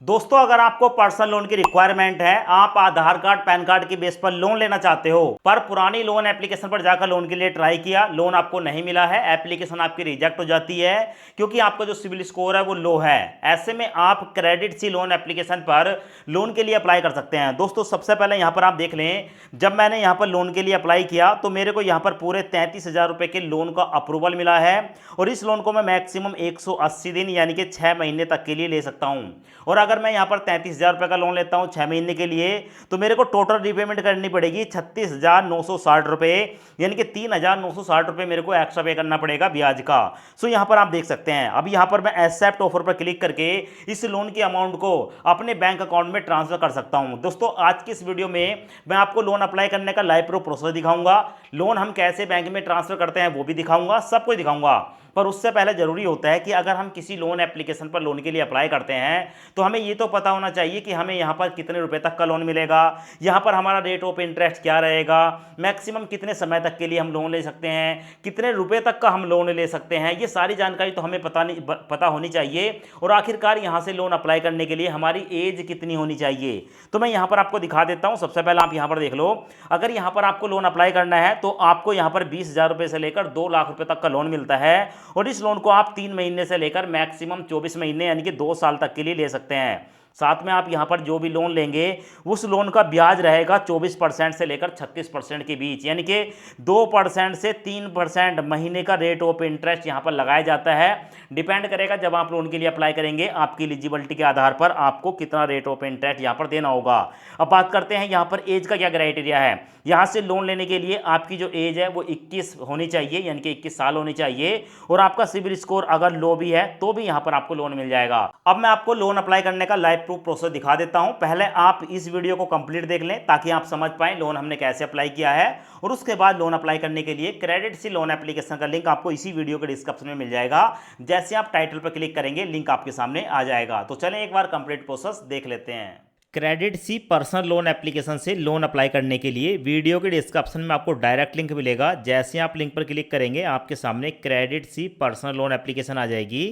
दोस्तों, अगर आपको पर्सनल लोन की रिक्वायरमेंट है, आप आधार कार्ड पैन कार्ड के बेस पर लोन लेना चाहते हो, पर पुरानी लोन एप्लीकेशन पर जाकर लोन के लिए ट्राई किया, लोन आपको नहीं मिला है, एप्लीकेशन आपकी रिजेक्ट हो जाती है क्योंकि आपका जो सिविल स्कोर है वो लो है। ऐसे में आप क्रेडिट सी लोन एप्लीकेशन पर लोन के लिए अप्लाई कर सकते हैं। दोस्तों, सबसे पहले यहां पर आप देख लें, जब मैंने यहां पर लोन के लिए अप्लाई किया तो मेरे को यहां पर पूरे 33,000 रुपए के लोन का अप्रूवल मिला है और इस लोन को मैं मैक्सिमम 180 दिन यानी कि 6 महीने तक के लिए ले सकता हूं। और अगर मैं यहां पर 33,000 रुपए का लोन लेता हूं 6 महीने के लिए, तो मेरे को टोटल रिपेमेंट करनी पड़ेगी 36,960 रुपए, यानी कि 3,960 रुपए मेरे को एक्स्ट्रा पे करना पड़ेगा ब्याज का। सो यहां पर आप देख सकते हैं, अब यहां पर मैं एक्सेप्ट ऑफर पर क्लिक करके इस लोन की अमाउंट को अपने बैंक अकाउंट में ट्रांसफर कर सकता हूं। दोस्तों, आज की इस वीडियो में मैं आपको लोन अप्लाई करने का लाइव प्रूफ प्रोसेस दिखाऊंगा, लोन हम कैसे बैंक में ट्रांसफर करते हैं वो भी दिखाऊंगा, सब कुछ दिखाऊंगा। पर उससे पहले जरूरी होता है कि अगर हम किसी लोन एप्लीकेशन पर लोन के लिए अप्लाई करते हैं तो हमें ये तो पता होना चाहिए कि हमें यहाँ पर कितने रुपए तक का लोन मिलेगा, यहाँ पर हमारा रेट ऑफ इंटरेस्ट क्या रहेगा, मैक्सिमम कितने समय तक के लिए हम लोन ले सकते हैं, कितने रुपए तक का हम लोन ले सकते हैं, ये सारी जानकारी तो हमें पता होनी चाहिए। और आखिरकार यहाँ से लोन अप्लाई करने के लिए हमारी एज कितनी होनी चाहिए, तो मैं यहाँ पर आपको दिखा देता हूँ। सबसे पहले आप यहाँ पर देख लो, अगर यहाँ पर आपको लोन अप्लाई करना है तो आपको यहाँ पर 20,000 रुपए से लेकर 2 लाख रुपए तक का लोन मिलता है और इस लोन को आप 3 महीने से लेकर मैक्सिमम 24 महीने यानी कि 2 साल तक के लिए ले सकते हैं। साथ में आप यहां पर जो भी लोन लेंगे उस लोन का ब्याज रहेगा 24% से लेकर 36% के बीच, यानी कि 2% से 3% महीने का रेट ऑफ इंटरेस्ट यहां पर लगाया जाता है। डिपेंड करेगा जब आप लोन के लिए अप्लाई करेंगे आपकी एलिजिबिलिटी के आधार पर आपको कितना रेट ऑफ इंटरेस्ट यहां पर देना होगा। अब बात करते हैं यहां पर एज का क्या क्राइटेरिया है। यहां से लोन लेने के लिए आपकी जो एज है वो 21 होनी चाहिए, यानी कि 21 साल होनी चाहिए और आपका सिविल स्कोर अगर लो भी है तो भी यहां पर आपको लोन मिल जाएगा। अब मैं आपको लोन अप्लाई करने का लाइव प्रूफ प्रोसेस दिखा देता हूं। पहले आप इस वीडियो को कंप्लीट देख लें ताकि आप समझ पाएं लोन हमने कैसे अप्लाई किया है और उसके बाद लोन अप्लाई करने के लिए क्रेडिट सी लोन एप्लीकेशन का लिंक आपको इसी वीडियो के डिस्क्रिप्शन में मिल जाएगा। जैसे आप टाइटल पर क्लिक करेंगे लिंक आपके सामने आ जाएगा। तो चलें एक बार कंप्लीट प्रोसेस देख लेते हैं। क्रेडिट सी पर्सनल लोन एप्लीकेशन से लोन अप्लाई करने के लिए वीडियो के डिस्क्रिप्शन में आपको डायरेक्ट लिंक मिलेगा। जैसे आप लिंक पर क्लिक करेंगे आपके सामने क्रेडिट सी पर्सनल लोन एप्लीकेशन आ जाएगी।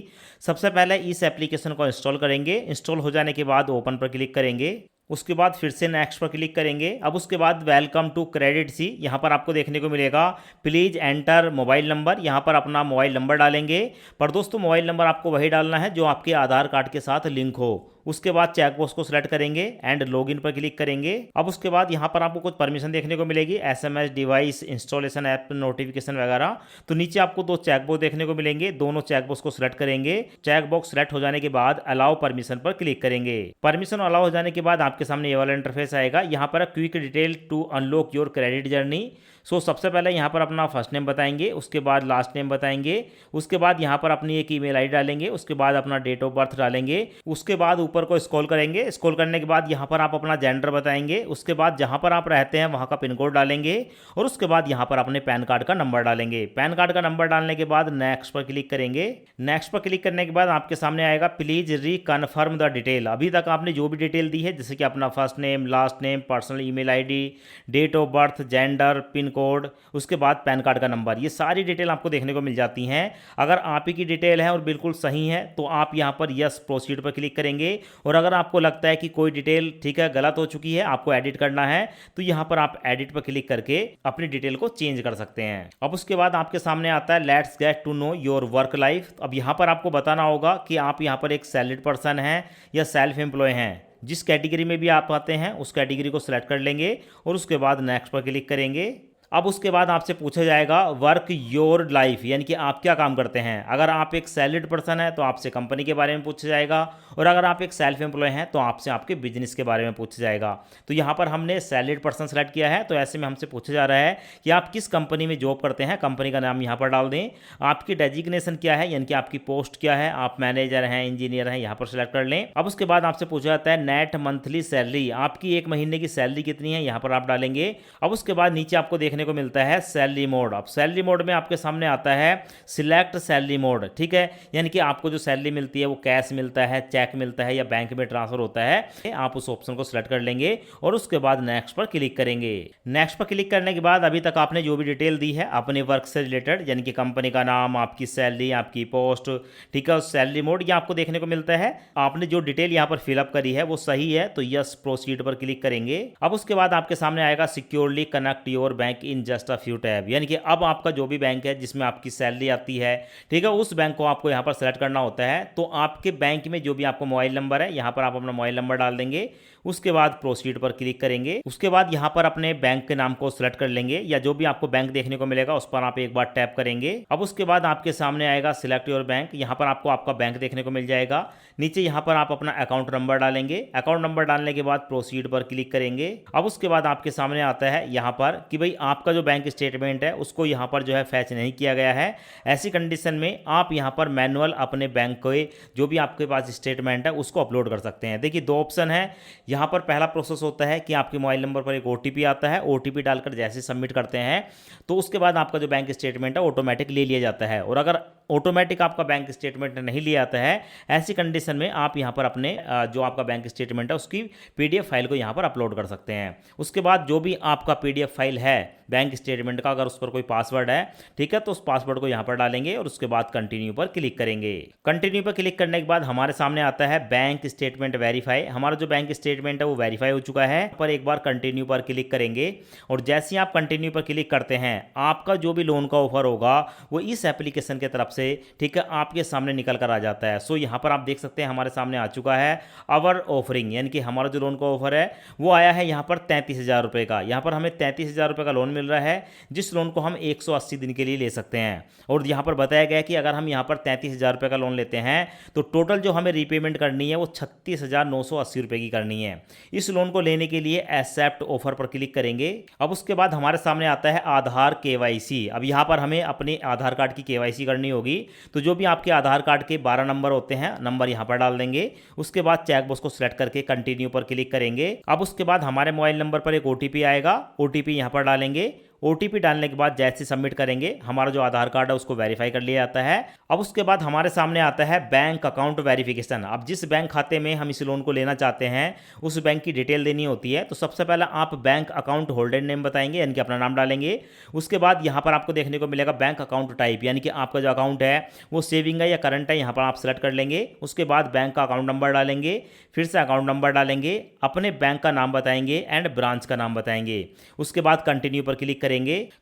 सबसे पहले इस एप्लीकेशन को इंस्टॉल करेंगे। इंस्टॉल हो जाने के बाद ओपन पर क्लिक करेंगे, उसके बाद फिर से नेक्स्ट पर क्लिक करेंगे। अब उसके बाद वेलकम टू क्रेडिट सी यहाँ पर आपको देखने को मिलेगा प्लीज एंटर मोबाइल नंबर, यहाँ पर अपना मोबाइल नंबर डालेंगे। पर दोस्तों, मोबाइल नंबर आपको वही डालना है जो आपके आधार कार्ड के साथ लिंक हो। उसके बाद चेकबॉक्स को सिलेक्ट करेंगे एंड लॉगिन पर क्लिक करेंगे। अब उसके बाद यहाँ पर आपको कुछ परमिशन देखने को मिलेगी, SMS, device, installation, app notification वगैरह। तो नीचे आपको 2 चेकबॉक्स देखने को मिलेंगे, दोनों चेकबॉक्स को सिलेक्ट करेंगे। चेकबॉक्स सिलेक्ट हो जाने के बाद अलाउ परमिशन पर क्लिक करेंगे। परमिशन अलाउ हो जाने के बाद आपके सामने ये वाला इंटरफेस आएगा। यहाँ पर quick detail to unlock your credit journey. सबसे पहले यहाँ पर अपना फर्स्ट नेम बताएंगे, उसके बाद लास्ट नेम बताएंगे, उसके बाद यहाँ पर अपनी एक ईमेल आईडी डालेंगे, उसके बाद अपना डेट ऑफ बर्थ डालेंगे। उसके बाद ऊपर को स्क्रॉल करेंगे, स्क्रॉल करने के बाद यहाँ पर आप अपना जेंडर बताएंगे, उसके बाद जहाँ पर आप रहते हैं वहाँ का पिन कोड डालेंगे और उसके बाद यहाँ पर अपने पैन कार्ड का नंबर डालेंगे। पैन कार्ड का नंबर डालने के बाद नेक्स्ट पर क्लिक करेंगे। नेक्स्ट पर क्लिक करने के बाद आपके सामने आएगा प्लीज रिकन्फर्म द डिटेल। अभी तक आपने जो भी डिटेल दी है जैसे कि अपना first name, last name, personal email ID, date of birth, gender, pin code, उसके बाद पैन कार्ड का नंबर, ये सारी डिटेल आपको देखने को मिल जाती हैं। अगर आप ही की डिटेल है और बिल्कुल सही है तो आप यहाँ पर यस प्रोसीड पर क्लिक करेंगे और अगर आपको लगता है कि कोई डिटेल ठीक है गलत हो चुकी है, आपको एडिट करना है, तो यहाँ पर आप एडिट पर क्लिक करके अपनी डिटेल को चेंज कर सकते हैं। अब उसके बाद आपके सामने आता है let's get to know your work life. अब यहाँ पर आपको बताना होगा कि आप यहाँ पर एक सैलरीड पर्सन हैं या सेल्फ एम्प्लॉय हैं। जिस कैटेगरी में भी आप आते हैं उस कैटेगरी को सिलेक्ट कर लेंगे और उसके बाद नेक्स्ट पर क्लिक करेंगे। अब उसके बाद आपसे पूछा जाएगा वर्क योर लाइफ, यानी कि आप क्या काम करते हैं। अगर आप एक सैलरीड पर्सन है तो आपसे कंपनी के बारे में पूछा जाएगा और अगर आप एक सेल्फ एम्प्लॉय हैं तो आपसे आपके बिजनेस के बारे में पूछा जाएगा। तो यहाँ पर हमने सैलरीड पर्सन सेलेक्ट किया है तो ऐसे में हमसे पूछा जा रहा है कि आप किस कंपनी में जॉब करते हैं। कंपनी का नाम यहाँ पर डाल दें। आपकी डेजिग्नेशन क्या है, यानी कि आपकी पोस्ट क्या है, आप मैनेजर हैं, इंजीनियर हैं, यहाँ पर सेलेक्ट कर लें। अब उसके बाद आपसे पूछा जाता है नेट मंथली सैलरी, आपकी एक महीने की सैलरी कितनी है, यहाँ पर आप डालेंगे। अब उसके बाद नीचे आपको देखने देखने को मिलता है सैलरी मोड। अब सैलरी मोड में आपके सामने आता है सिलेक्ट सैलरी मोड, ठीक है, यानी कि आपको जो सैलरी मिलती है वो कैश मिलता है, चेक मिलता है या बैंक में ट्रांसफर होता है। आप उस ऑप्शन को सिलेक्ट कर लेंगे और उसके बाद नेक्स्ट पर क्लिक करेंगे। नेक्स्ट पर क्लिक करने के बाद अभी तक आपने जो भी डिटेल दी है अपने वर्क से रिलेटेड, यानी कि कंपनी का नाम, आपकी सैलरी, आपकी पोस्ट, ठीक है, सैलरी मोड ये आपको देखने को मिलता है। आपने जो डिटेल यहाँ पर फिलअप करी है वो सही है तो यस प्रोसीड पर क्लिक करेंगे। अब उसके बाद आपके सामने आएगा securely connect your bank in just a few tab, यानी कि अब आपका जो भी बैंक है जिसमें आपकी सैलरी आती है, ठीक है, उस बैंक को आपको यहाँ पर सेलेक्ट करना होता है। तो आपके बैंक में जो भी आपको मोबाइल नंबर है यहाँ पर आप अपना मोबाइल नंबर डाल देंगे, उसके बाद प्रोसीड पर क्लिक करेंगे। उसके बाद यहाँ पर अपने बैंक के नाम को सिलेक्ट कर लेंगे या जो भी आपको बैंक देखने को मिलेगा उस पर आप एक बार टैप करेंगे। अब उसके बाद आपके सामने आएगा सिलेक्ट योर बैंक, यहाँ पर आपको आपका बैंक देखने को मिल जाएगा। नीचे यहाँ पर आप अपना अकाउंट नंबर डालेंगे। अकाउंट नंबर डालने के बाद प्रोसीड पर क्लिक करेंगे। अब उसके बाद आपके सामने आता है यहाँ पर कि भाई आपका जो बैंक स्टेटमेंट है उसको यहाँ पर जो है फैच नहीं किया गया है। ऐसी कंडीशन में आप यहाँ पर मैनुअल अपने बैंक के जो भी आपके पास स्टेटमेंट है उसको अपलोड कर सकते हैं। देखिए दो ऑप्शन है यहाँ पर। पहला प्रोसेस होता है कि आपके मोबाइल नंबर पर एक ओटीपी आता है, ओटीपी डालकर जैसे सबमिट करते हैं तो उसके बाद आपका जो बैंक स्टेटमेंट है ऑटोमेटिक ले लिया जाता है। और अगर ऑटोमेटिक आपका बैंक स्टेटमेंट नहीं लिया आता है, ऐसी कंडीशन में आप यहाँ पर अपने जो आपका बैंक स्टेटमेंट है उसकी पीडीएफ फाइल को यहाँ पर अपलोड कर सकते हैं। उसके बाद जो भी आपका पीडीएफ फाइल है बैंक स्टेटमेंट का, अगर उस पर कोई पासवर्ड है, ठीक है, तो उस पासवर्ड को यहाँ पर डालेंगे और उसके बाद कंटिन्यू पर क्लिक करेंगे। कंटिन्यू पर क्लिक करने के बाद हमारे सामने आता है बैंक स्टेटमेंट वेरीफाई। हमारा जो बैंक स्टेटमेंट है वो वेरीफाई हो चुका है। पर एक बार कंटिन्यू पर क्लिक करेंगे और जैसे ही आप कंटिन्यू पर क्लिक करते हैं आपका जो भी लोन का ऑफर होगा वो इस एप्लीकेशन के तरफ से, ठीक है, आपके सामने निकल कर आ जाता है। सो यहाँ पर आप देख सकते हैं हमारे सामने आ चुका है अवर ऑफरिंग, यानी कि हमारा जो लोन का ऑफर है वो आया है यहाँ पर 33,000 रुपये का। यहाँ पर हमें 33,000 रुपये का लोन मिल रहा है जिस लोन को हम 180 दिन के लिए ले सकते हैं। और यहाँ पर बताया गया है कि अगर हम यहाँ पर 33,000 रुपये का लोन लेते हैं तो टोटल जो हमें रीपेमेंट करनी है वो 36,980 रुपये की करनी है। इस लोन को लेने के लिए एक्सेप्ट ऑफर पर क्लिक करेंगे। अब उसके बाद हमारे सामने आता है आधार केवाईसी। अब यहाँ पर हमें अपने आधार कार्ड की केवाईसी करनी होगी। तो जो भी आपके आधार कार्ड के 12 नंबर होते हैं नंबर यहाँ पर डाल देंगे। उसके बाद चेकबॉक्स को सिलेक्ट करके कंटिन्यू पर क्लिक करेंगे। अब उसके बाद हमारे मोबाइल नंबर पर एक ओटीपी आएगा, ओटीपी यहाँ पर डालेंगे। ओटीपी डालने के बाद जैसे सबमिट करेंगे हमारा जो आधार कार्ड है उसको वेरीफाई कर लिया जाता है। अब उसके बाद हमारे सामने आता है बैंक अकाउंट वेरिफिकेशन। अब जिस बैंक खाते में हम इस लोन को लेना चाहते हैं उस बैंक की डिटेल देनी होती है। तो सबसे पहले आप बैंक अकाउंट होल्डर नेम बताएंगे, यानी कि अपना नाम डालेंगे। उसके बाद यहाँ पर आपको देखने को मिलेगा बैंक अकाउंट टाइप, यानी कि आपका जो अकाउंट है वो सेविंग है या करंट है, यहाँ पर आप सेलेक्ट कर लेंगे। उसके बाद बैंक का अकाउंट नंबर डालेंगे, फिर से अकाउंट नंबर डालेंगे, अपने बैंक का नाम बताएंगे एंड ब्रांच का नाम बताएंगे। उसके बाद कंटिन्यू पर क्लिक करेंगे।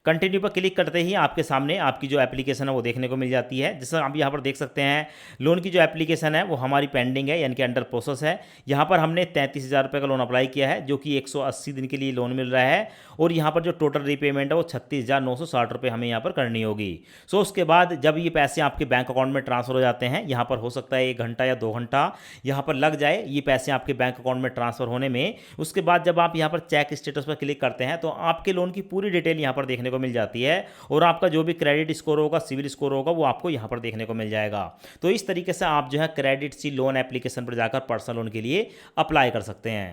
कंटिन्यू पर क्लिक करते ही आपके सामने आपकी जो एप्लीकेशन है वो देखने को मिल जाती है। जैसे आप यहाँ पर देख सकते हैं लोन की जो एप्लीकेशन है वो हमारी पेंडिंग है, यानी कि अंडर प्रोसेस है। यहाँ पर हमने 33,000 रुपये का लोन अप्लाई किया है जो कि 180 दिन के लिए लोन मिल रहा है। और यहाँ पर जो टोटल रीपेमेंट है वो 36,960 रुपये हमें यहाँ पर करनी होगी। सो उसके बाद जब ये पैसे आपके बैंक अकाउंट में ट्रांसफर हो जाते हैं, यहाँ पर हो सकता है 1 घंटा या 2 घंटा यहाँ पर लग जाए ये पैसे आपके बैंक अकाउंट में ट्रांसफर होने में। उसके बाद जब आप यहाँ पर चेक स्टेटस पर क्लिक करते हैं तो आपके लोन की पूरी डिटेल यहाँ पर देखने को मिल जाती है और आपका जो भी क्रेडिट स्कोर होगा, सिविल स्कोर होगा, वो आपको यहाँ पर देखने को मिल जाएगा। तो इस तरीके से आप जो है क्रेडिट सी लोन एप्लीकेशन पर जाकर पर्सनल लोन के लिए अप्लाई कर सकते हैं।